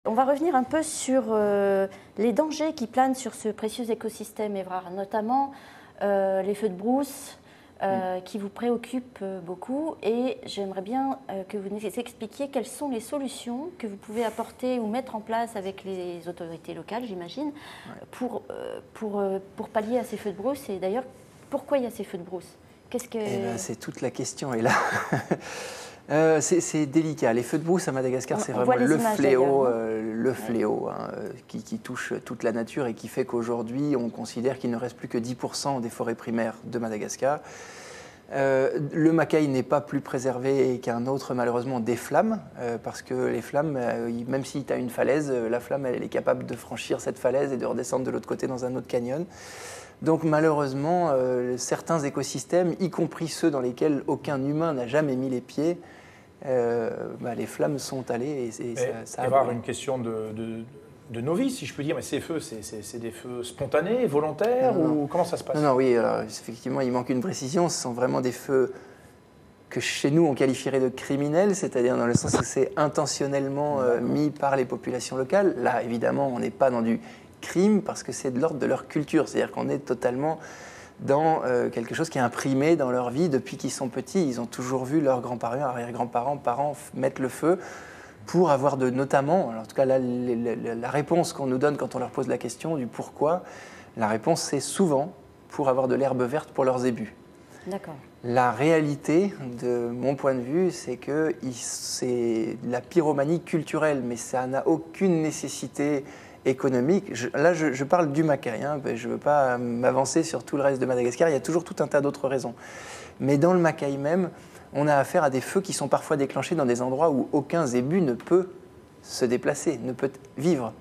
On va revenir un peu sur les dangers qui planent sur ce précieux écosystème Évrard, notamment les feux de brousse qui vous préoccupent beaucoup. Et j'aimerais bien que vous nous expliquiez quelles sont les solutions que vous pouvez apporter ou mettre en place avec les autorités locales, j'imagine, pour pallier à ces feux de brousse. Et d'ailleurs, pourquoi il y a ces feux de brousse? C'est toute la question est là. C'est délicat. Les feux de brousse à Madagascar, c'est vraiment le fléau qui touche toute la nature et qui fait qu'aujourd'hui, on considère qu'il ne reste plus que 10% des forêts primaires de Madagascar. Le macaï n'est pas plus préservé qu'un autre, malheureusement, des flammes, parce que les flammes, même si tu as une falaise, la flamme, elle est capable de franchir cette falaise et de redescendre de l'autre côté dans un autre canyon. Donc malheureusement, certains écosystèmes, y compris ceux dans lesquels aucun humain n'a jamais mis les pieds, les flammes sont allées et ça a avoir une question de novice, si je peux dire, mais ces feux, c'est des feux spontanés, volontaires, ou comment ça se passe? Non, oui, alors, effectivement, il manque une précision. Ce sont vraiment des feux que chez nous, on qualifierait de criminels, c'est-à-dire dans le sens où c'est intentionnellement mis par les populations locales. Là, évidemment, on n'est pas dans du crime parce que c'est de l'ordre de leur culture, c'est-à-dire qu'on est totalement dans quelque chose qui est imprimé dans leur vie depuis qu'ils sont petits. Ils ont toujours vu leurs grands-parents, arrière-grands-parents, parents mettre le feu pour avoir notamment, alors en tout cas là, la réponse qu'on nous donne quand on leur pose la question du pourquoi, la réponse c'est souvent pour avoir de l'herbe verte pour leurs ébus. D'accord. La réalité, de mon point de vue, c'est que c'est la pyromanie culturelle, mais ça n'a aucune nécessité économique. Là, je parle du macaï, je ne veux pas m'avancer sur tout le reste de Madagascar, il y a toujours tout un tas d'autres raisons. Mais dans le macaï même, on a affaire à des feux qui sont parfois déclenchés dans des endroits où aucun zébu ne peut se déplacer, ne peut vivre.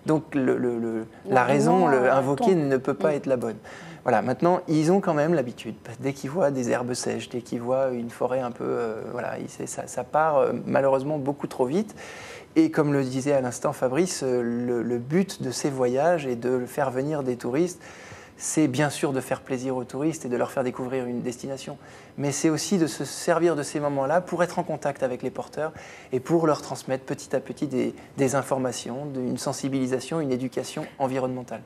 Donc la raison invoquée ne peut pas être la bonne. Voilà, maintenant, ils ont quand même l'habitude. Dès qu'ils voient des herbes sèches, dès qu'ils voient une forêt un peu... ça part malheureusement beaucoup trop vite. Et comme le disait à l'instant Fabrice, le but de ces voyages est de faire venir des touristes. C'est bien sûr de faire plaisir aux touristes et de leur faire découvrir une destination. Mais c'est aussi de se servir de ces moments-là pour être en contact avec les porteurs et pour leur transmettre petit à petit des informations, une sensibilisation, une éducation environnementale.